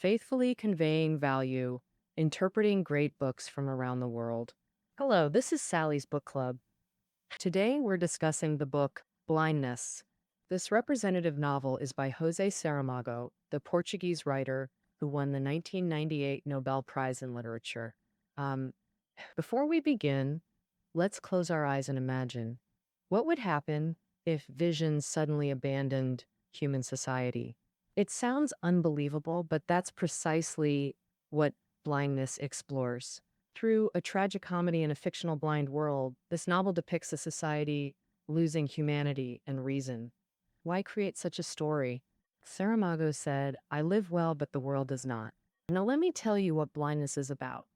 faithfully conveying value, interpreting great books from around the world. Hello, this is Sally's Book Club. Today we're discussing the book Blindness. This representative novel is by José Saramago, the Portuguese writer who won the 1998 Nobel Prize in Literature. Um, Before we begin, let's close our eyes and imagine what would happen if vision suddenly abandoned human society. It sounds unbelievable, but that's precisely what blindness explores. Through a tragicomedy in a fictional blind world, this novel depicts a society losing humanity and reason. Why create such a story? Saramago said, "I live well, but the world does not." Now, let me tell you what blindness is about.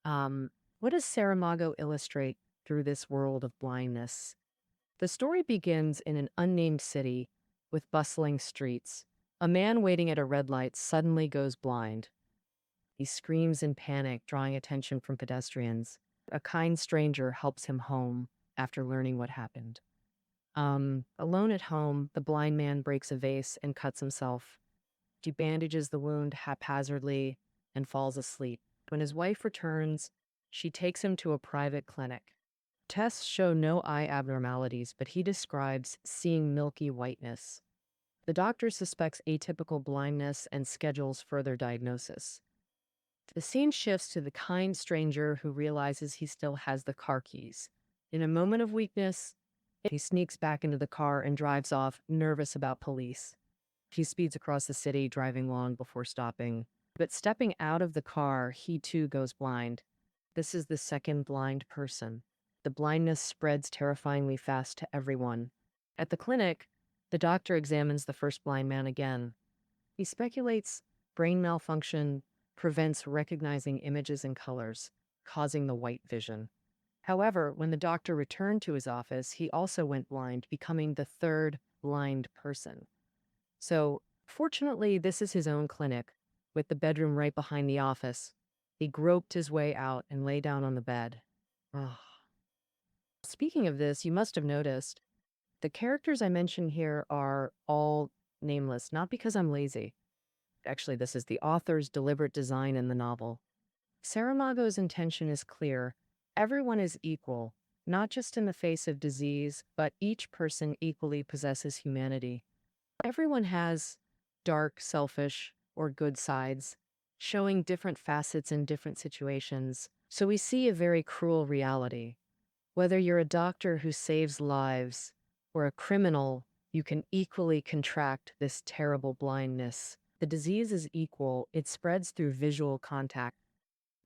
What does Saramago illustrate through this world of blindness? The story begins in an unnamed city with bustling streets. A man waiting at a red light suddenly goes blind. He screams in panic, drawing attention from pedestrians. A kind stranger helps him home after learning what happened. Alone at home, the blind man breaks a vase and cuts himself. He bandages the wound haphazardly and falls asleep. When his wife returns, she takes him to a private clinic. Tests show no eye abnormalities, but he describes seeing milky whiteness. The doctor suspects atypical blindness and schedules further diagnosis. The scene shifts to the kind stranger who realizes he still has the car keys. In a moment of weakness, he sneaks back into the car and drives off, nervous about police. He speeds across the city, driving long before stopping. But stepping out of the car, he too goes blind. This is the second blind person. The blindness spreads terrifyingly fast to everyone. At the clinic, the doctor examines the first blind man again. He speculates brain malfunction prevents recognizing images and colors, causing the white vision. However, when the doctor returned to his office, he also went blind, becoming the third blind person. So, fortunately, this is his own clinic, with the bedroom right behind the office. He groped his way out and lay down on the bed. Ah. Speaking of this, you must have noticed the characters I mention here are all nameless, not because I'm lazy. Actually, this is the author's deliberate design in the novel. Saramago's intention is clear. Everyone is equal, not just in the face of disease, but each person equally possesses humanity. Everyone has dark, selfish, or good sides, showing different facets in different situations. So we see a very cruel reality. Whether you're a doctor who saves lives or a criminal, you can equally contract this terrible blindness. The disease is equal. It spreads through visual contact.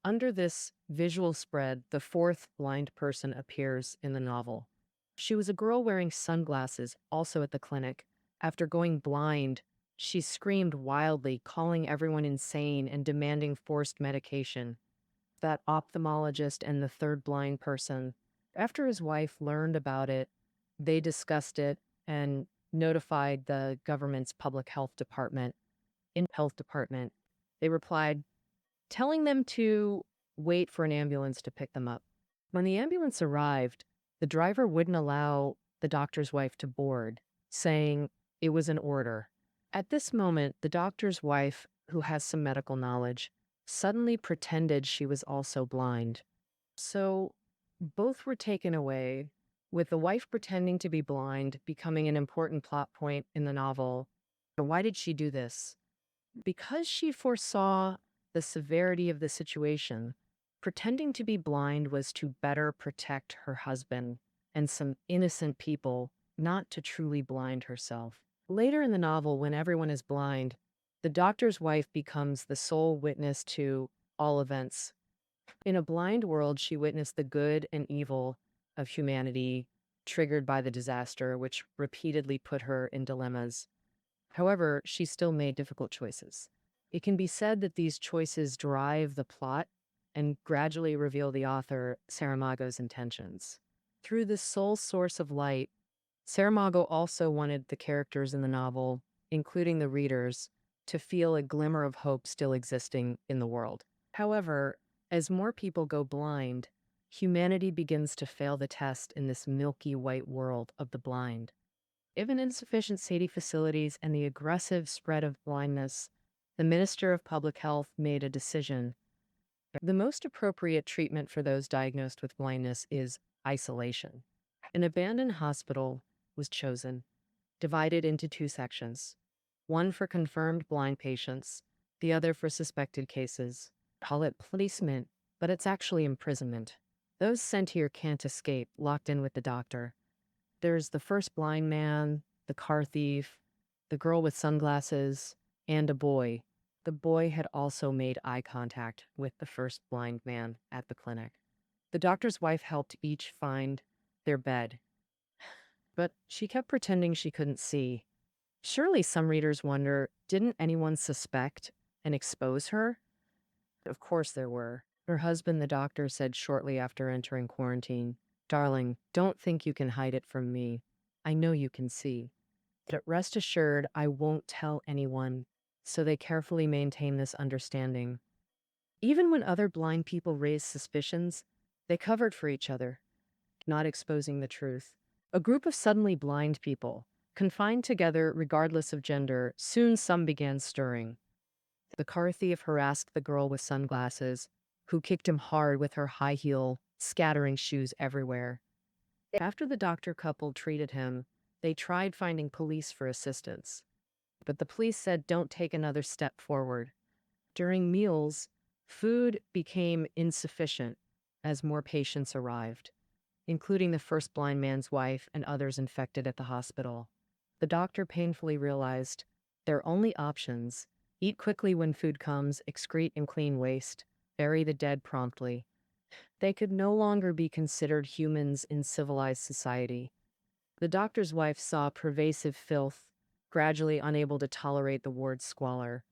Under this visual spread, the fourth blind person appears in the novel. She was a girl wearing sunglasses, also at the clinic. After going blind, she screamed wildly, calling everyone insane and demanding forced medication. That ophthalmologist and the third blind person, after his wife learned about it, they discussed it and notified the government's public health department. In health department, they replied, telling them to wait for an ambulance to pick them up. When the ambulance arrived, the driver wouldn't allow the doctor's wife to board, saying it was an order. At this moment, the doctor's wife, who has some medical knowledge, suddenly pretended she was also blind. So both were taken away, with the wife pretending to be blind becoming an important plot point in the novel. And why did she do this? Because she foresaw the severity of the situation. Pretending to be blind was to better protect her husband and some innocent people, not to truly blind herself. Later in the novel, when everyone is blind, the doctor's wife becomes the sole witness to all events. In a blind world, she witnessed the good and evil of humanity triggered by the disaster, which repeatedly put her in dilemmas. However, she still made difficult choices. It can be said that these choices drive the plot and gradually reveal the author, Saramago's intentions. Through this sole source of light, Saramago also wanted the characters in the novel, including the readers, to feel a glimmer of hope still existing in the world. However, as more people go blind, humanity begins to fail the test in this milky white world of the blind. Given insufficient safety facilities and the aggressive spread of blindness, The Minister of Public Health made a decision. The most appropriate treatment for those diagnosed with blindness is isolation. An abandoned hospital was chosen, divided into two sections, one for confirmed blind patients, the other for suspected cases. Call it placement, but it's actually imprisonment. Those sent here can't escape, locked in with the doctor. There's the first blind man, the car thief, the girl with sunglasses, and a boy. The boy had also made eye contact with the first blind man at the clinic. The doctor's wife helped each find their bed, but she kept pretending she couldn't see. Surely some readers wonder, didn't anyone suspect and expose her? Of course there were. Her husband, the doctor, said shortly after entering quarantine, "Darling, don't think you can hide it from me. I know you can see. But rest assured, I won't tell anyone." So they carefully maintain this understanding. Even when other blind people raised suspicions, they covered for each other, not exposing the truth. A group of suddenly blind people, confined together regardless of gender, soon some began stirring. The car thief harassed the girl with sunglasses, who kicked him hard with her high heel, scattering shoes everywhere. After the doctor couple treated him, they tried finding police for assistance. But the police said don't take another step forward. During meals, food became insufficient as more patients arrived, including the first blind man's wife and others infected at the hospital. The doctor painfully realized their only options: eat quickly when food comes, excrete and clean waste, bury the dead promptly. They could no longer be considered humans in civilized society. The doctor's wife saw pervasive filth, gradually unable to tolerate the ward's squalor.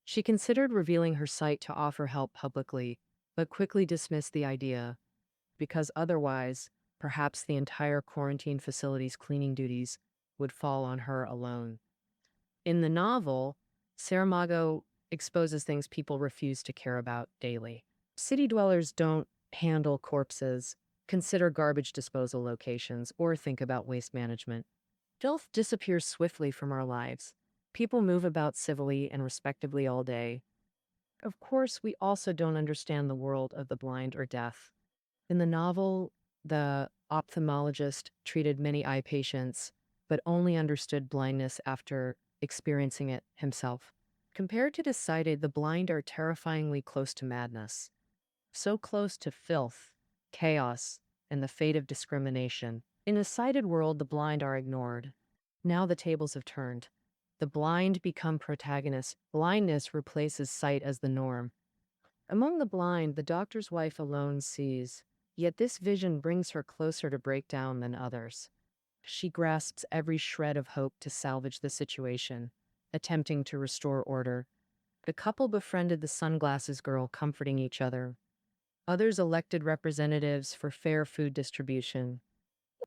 She considered revealing her sight to offer help publicly, but quickly dismissed the idea, because otherwise, perhaps the entire quarantine facility's cleaning duties would fall on her alone. In the novel, Saramago exposes things people refuse to care about daily. City dwellers don't handle corpses, consider garbage disposal locations, or think about waste management. Filth disappears swiftly from our lives. People move about civilly and respectably all day. Of course, we also don't understand the world of the blind or deaf. In the novel, the ophthalmologist treated many eye patients, but only understood blindness after experiencing it himself. Compared to the sighted, the blind are terrifyingly close to madness. So close to filth, chaos, and the fate of discrimination. In the sighted world, the blind are ignored. Now the tables have turned. The blind become protagonists. Blindness replaces sight as the norm. Among the blind, the doctor's wife alone sees, yet this vision brings her closer to breakdown than others. She grasps every shred of hope to salvage the situation, attempting to restore order. The couple befriended the sunglasses girl, comforting each other. Others elected representatives for fair food distribution.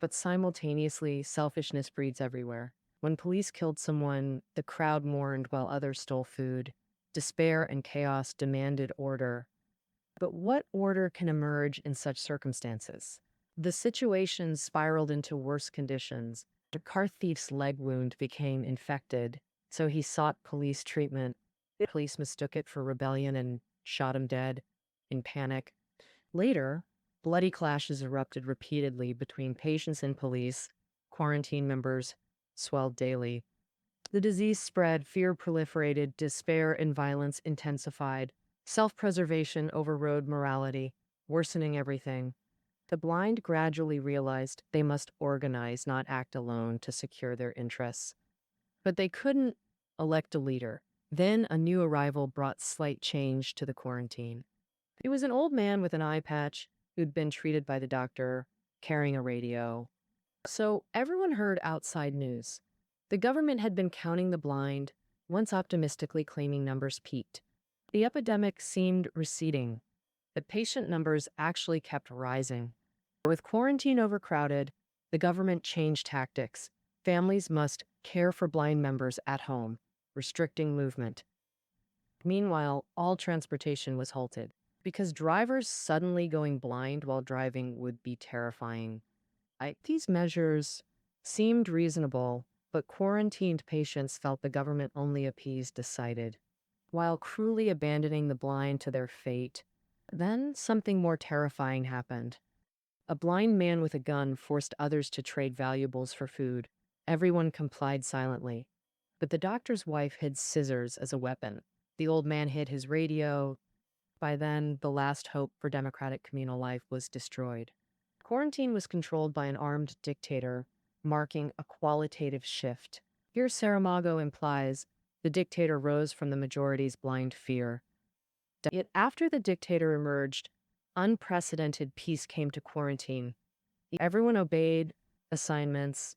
But simultaneously, selfishness breeds everywhere. When police killed someone, the crowd mourned while others stole food. Despair and chaos demanded order. But what order can emerge in such circumstances? The situation spiraled into worse conditions. The car thief's leg wound became infected, so he sought police treatment. The police mistook it for rebellion and shot him dead in panic. Later, bloody clashes erupted repeatedly between patients and police. Quarantine members swelled daily. The disease spread, fear proliferated, despair and violence intensified. Self-preservation overrode morality, worsening everything. The blind gradually realized they must organize, not act alone, to secure their interests. But they couldn't elect a leader. Then a new arrival brought slight change to the quarantine. He was an old man with an eye patch who'd been treated by the doctor, carrying a radio. So everyone heard outside news. The government had been counting the blind, once optimistically claiming numbers peaked. The epidemic seemed receding, but patient numbers actually kept rising. With quarantine overcrowded, the government changed tactics. Families must care for blind members at home, restricting movement. Meanwhile, all transportation was halted, because drivers suddenly going blind while driving would be terrifying. These measures seemed reasonable, but quarantined patients felt the government only appeased decided. while cruelly abandoning the blind to their fate. Then something more terrifying happened. A blind man with a gun forced others to trade valuables for food. Everyone complied silently. But the doctor's wife hid scissors as a weapon. The old man hid his radio. By then, the last hope for democratic communal life was destroyed. Quarantine was controlled by an armed dictator, marking a qualitative shift. Here, Saramago implies the dictator rose from the majority's blind fear. Yet after the dictator emerged, unprecedented peace came to quarantine. Everyone obeyed assignments,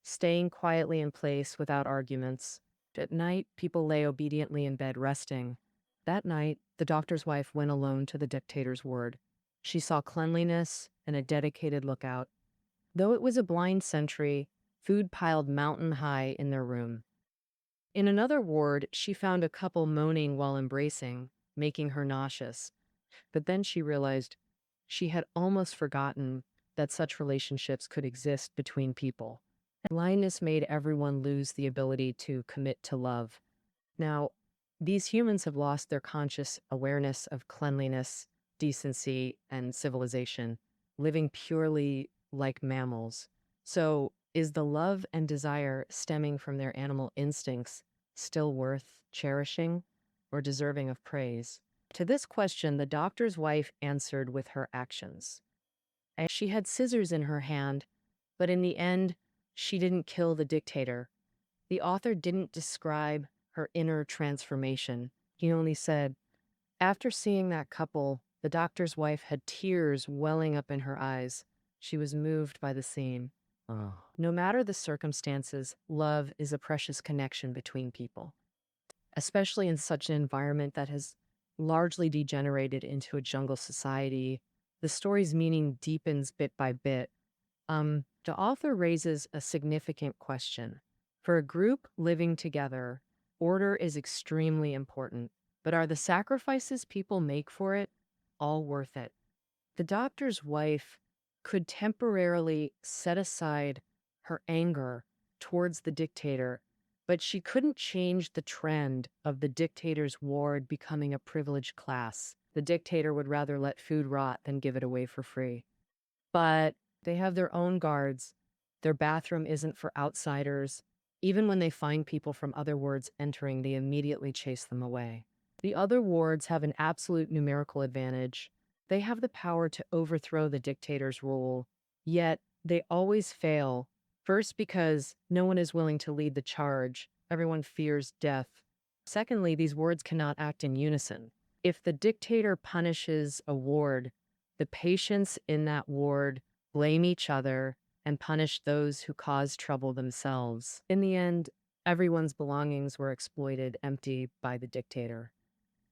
staying quietly in place without arguments. At night, people lay obediently in bed resting. That night, the doctor's wife went alone to the dictator's ward. She saw cleanliness and a dedicated lookout. Though it was a blind sentry, food piled mountain high in their room. In another ward, she found a couple moaning while embracing, making her nauseous. But then she realized she had almost forgotten that such relationships could exist between people. Blindness made everyone lose the ability to commit to love. Now, these humans have lost their conscious awareness of cleanliness, decency, and civilization, living purely like mammals. So, is the love and desire stemming from their animal instincts still worth cherishing or deserving of praise? To this question, the doctor's wife answered with her actions. She had scissors in her hand, but in the end, she didn't kill the dictator. The author didn't describe her inner transformation. He only said, after seeing that couple, the doctor's wife had tears welling up in her eyes. She was moved by the scene. Oh. No matter the circumstances, love is a precious connection between people, especially in such an environment that has largely degenerated into a jungle society. The story's meaning deepens bit by bit. The author raises a significant question. For a group living together, order is extremely important, but are the sacrifices people make for it all worth it? The doctor's wife could temporarily set aside her anger towards the dictator, but she couldn't change the trend of the dictator's ward becoming a privileged class. The dictator would rather let food rot than give it away for free. But they have their own guards. Their bathroom isn't for outsiders. Even when they find people from other wards entering, they immediately chase them away. The other wards have an absolute numerical advantage. They have the power to overthrow the dictator's rule, yet they always fail. First, because no one is willing to lead the charge. Everyone fears death. Secondly, these wards cannot act in unison. If the dictator punishes a ward, the patients in that ward blame each other and punish those who cause trouble themselves. In the end, everyone's belongings were exploited empty by the dictator.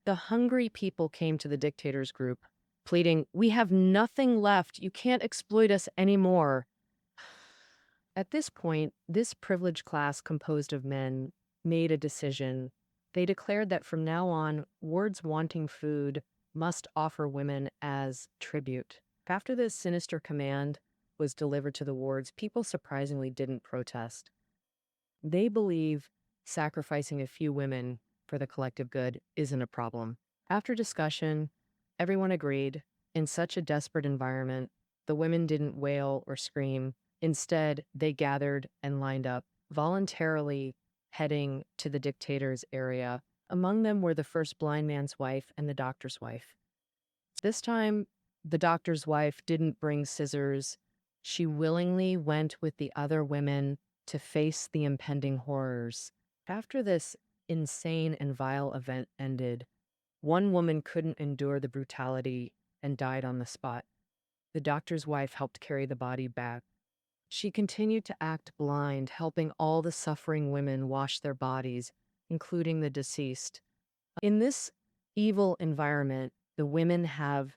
The hungry people came to the dictator's group, pleading, "We have nothing left. You can't exploit us anymore." At this point, this privileged class composed of men made a decision. They declared that from now on, wards wanting food must offer women as tribute. After this sinister command was delivered to the wards, people surprisingly didn't protest. They believe sacrificing a few women for the collective good isn't a problem. After discussion, everyone agreed. In such a desperate environment, the women didn't wail or scream. Instead, they gathered and lined up, voluntarily heading to the dictator's area. Among them were the first blind man's wife and the doctor's wife. This time, the doctor's wife didn't bring scissors. She willingly went with the other women to face the impending horrors. After this insane and vile event ended, one woman couldn't endure the brutality and died on the spot. The doctor's wife helped carry the body back. She continued to act blind, helping all the suffering women wash their bodies, including the deceased. In this evil environment, the women have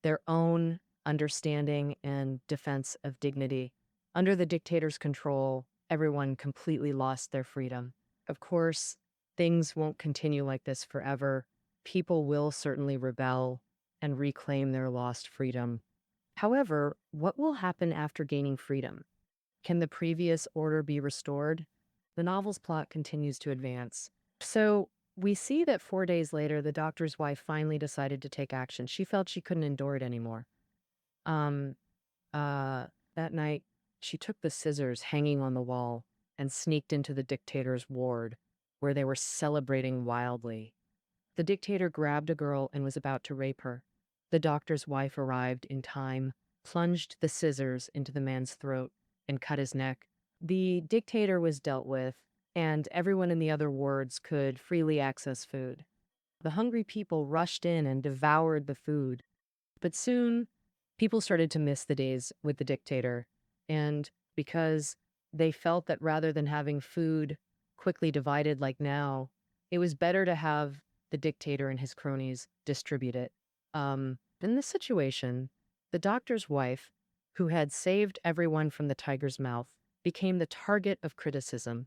their own understanding and defense of dignity. Under the dictator's control, everyone completely lost their freedom. Of course, things won't continue like this forever. People will certainly rebel and reclaim their lost freedom. However, what will happen after gaining freedom? Can the previous order be restored? The novel's plot continues to advance. So, We see that 4 days later, the doctor's wife finally decided to take action. She felt she couldn't endure it anymore. Um, uh, that night, she took the scissors hanging on the wall and sneaked into the dictator's ward, where they were celebrating wildly. The dictator grabbed a girl and was about to rape her. The doctor's wife arrived in time, plunged the scissors into the man's throat, and cut his neck. The dictator was dealt with, and everyone in the other wards could freely access food. The hungry people rushed in and devoured the food. But soon, people started to miss the days with the dictator. And because they felt that rather than having food quickly divided like now, it was better to have the dictator and his cronies distribute it. In this situation, the doctor's wife, who had saved everyone from the tiger's mouth, became the target of criticism.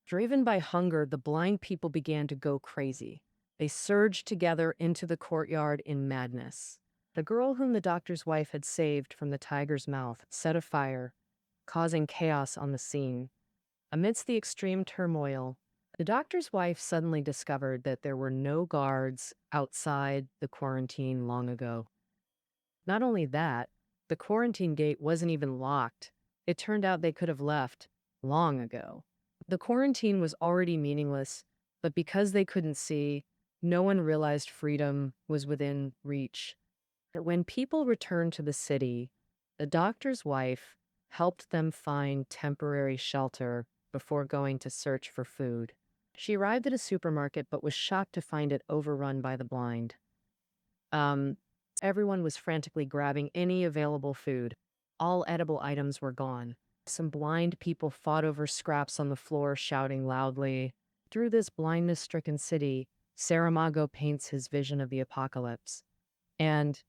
Driven by hunger, the blind people began to go crazy. They surged together into the courtyard in madness. The girl whom the doctor's wife had saved from the tiger's mouth set a fire, causing chaos on the scene. Amidst the extreme turmoil, the doctor's wife suddenly discovered that there were no guards outside the quarantine long ago. Not only that, the quarantine gate wasn't even locked. It turned out they could have left long ago. The quarantine was already meaningless, but because they couldn't see, no one realized freedom was within reach. When people returned to the city, the doctor's wife helped them find temporary shelter before going to search for food. She arrived at a supermarket but was shocked to find it overrun by the blind. Um, Everyone was frantically grabbing any available food. All edible items were gone. Some blind people fought over scraps on the floor, shouting loudly. Through this blindness-stricken city, Saramago paints his vision of the apocalypse. And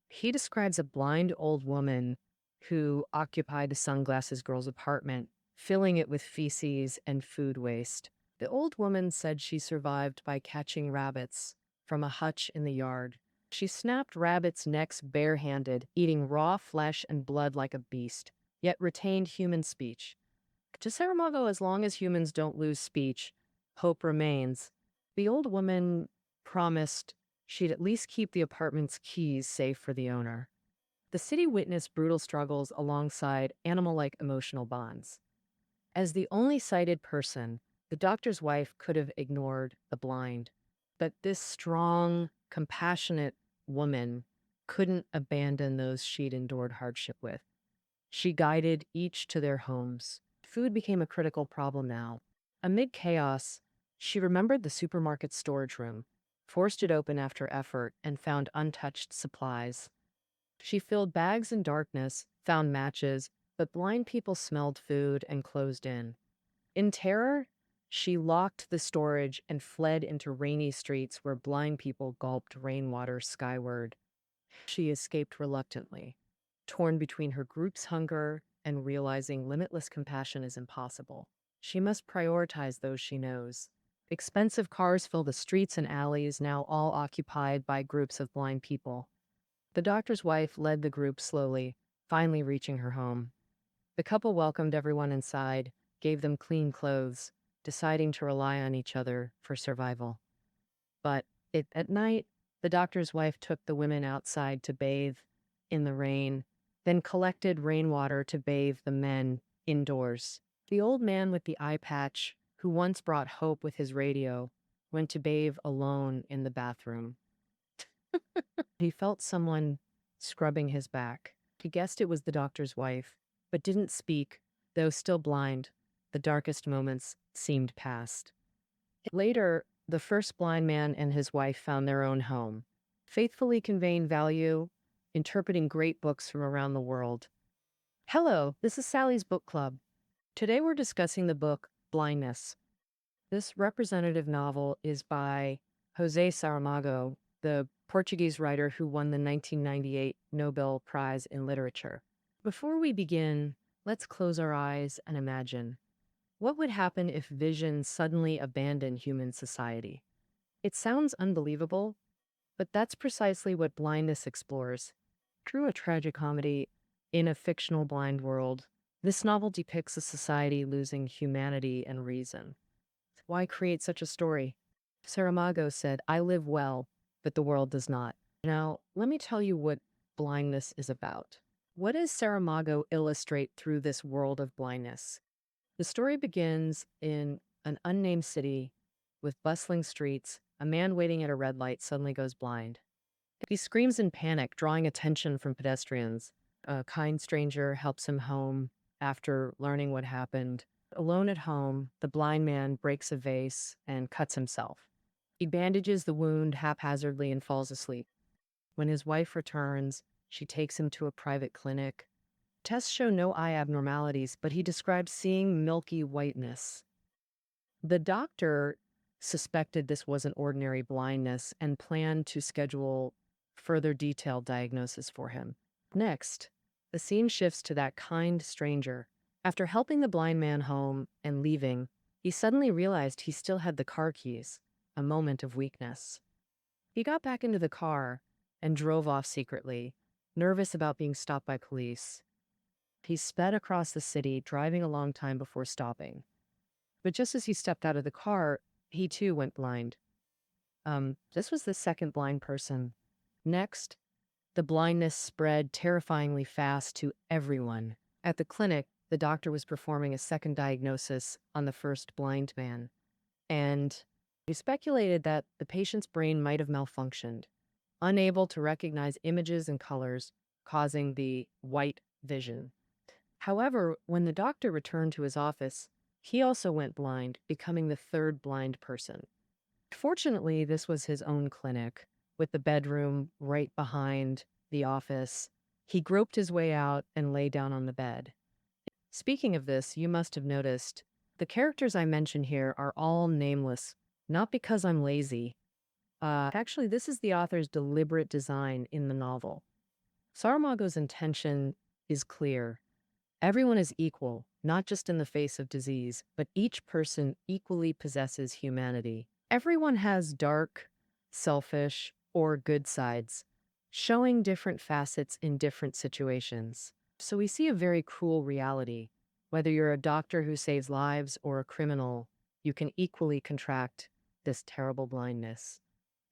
he describes a blind old woman who occupied the sunglasses girl's apartment, filling it with feces and food waste. The old woman said she survived by catching rabbits from a hutch in the yard. She snapped rabbits' necks barehanded, eating raw flesh and blood like a beast, yet retained human speech. To Saramago, as long as humans don't lose speech, hope remains. The old woman promised she'd at least keep the apartment's keys safe for the owner. The city witnessed brutal struggles alongside animal-like emotional bonds. As the only sighted person, the doctor's wife could have ignored the blind. But this strong, compassionate woman couldn't abandon those she'd endured hardship with. She guided each to their homes. Food became a critical problem now. Amid chaos, she remembered the supermarket storage room, forced it open after effort, and found untouched supplies. She filled bags in darkness, found matches, but blind people smelled food and closed in. In terror, she locked the storage and fled into rainy streets where blind people gulped rainwater skyward. She escaped reluctantly, torn between her group's hunger and realizing limitless compassion is impossible. She must prioritize those she knows. Expensive cars fill the streets and alleys, now all occupied by groups of blind people. The doctor's wife led the group slowly, finally reaching her home. The couple welcomed everyone inside, gave them clean clothes, deciding to rely on each other for survival. But at night, the doctor's wife took the women outside to bathe in the rain, then collected rainwater to bathe the men indoors. The old man with the eye patch, who once brought hope with his radio, went to bathe alone in the bathroom. He felt someone scrubbing his back. He guessed it was the doctor's wife, but didn't speak, though still blind. The darkest moments seemed past. Later, the first blind man and his wife found their own home, faithfully conveying value, interpreting great books from around the world. Hello, this is Sally's Book Club. Today we're discussing the book Blindness. This representative novel is by José Saramago, the Portuguese writer who won the 1998 Nobel Prize in Literature. Before we begin, let's close our eyes and imagine. What would happen if vision suddenly abandoned human society? It sounds unbelievable, but that's precisely what Blindness explores. Through a tragicomedy in a fictional blind world, this novel depicts a society losing humanity and reason. Why create such a story? Saramago said, "I live well, but the world does not." Now, let me tell you what blindness is about. What does Saramago illustrate through this world of blindness? The story begins in an unnamed city with bustling streets. A man waiting at a red light suddenly goes blind. He screams in panic, drawing attention from pedestrians. A kind stranger helps him home after learning what happened. Alone at home, the blind man breaks a vase and cuts himself. He bandages the wound haphazardly and falls asleep. When his wife returns, she takes him to a private clinic. Tests show no eye abnormalities, but he describes seeing milky whiteness. The doctor suspected this wasn't ordinary blindness and planned to schedule further detailed diagnosis for him. Next, the scene shifts to that kind stranger. After helping the blind man home and leaving, he suddenly realized he still had the car keys, a moment of weakness. He got back into the car and drove off secretly, nervous about being stopped by police. He sped across the city, driving a long time before stopping. But just as he stepped out of the car, he too went blind. This was the second blind person. Next, the blindness spread terrifyingly fast to everyone. At the clinic, the doctor was performing a second diagnosis on the first blind man, and he speculated that the patient's brain might have malfunctioned, unable to recognize images and colors, causing the white vision. However, when the doctor returned to his office, he also went blind, becoming the third blind person. Fortunately, this was his own clinic, with the bedroom right behind the office. He groped his way out and lay down on the bed. Speaking of this, you must have noticed the characters I mention here are all nameless, not because I'm lazy. Actually, this is the author's deliberate design in the novel. Saramago's intention is clear. Everyone is equal, not just in the face of disease, but each person equally possesses humanity. Everyone has dark, selfish, or good sides, showing different facets in different situations. So we see a very cruel reality. Whether you're a doctor who saves lives or a criminal, you can equally contract this terrible blindness.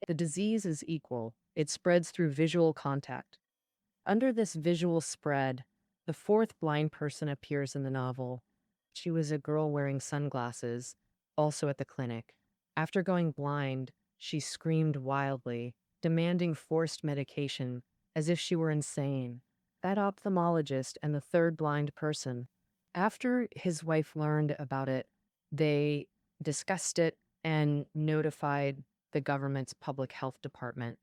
The disease is equal. It spreads through visual contact. Under this visual spread, the fourth blind person appears in the novel. She was a girl wearing sunglasses, also at the clinic. After going blind, she screamed wildly, demanding forced medication, as if she were insane. That ophthalmologist and the third blind person, after his wife learned about it, they discussed it and notified the government's public health department.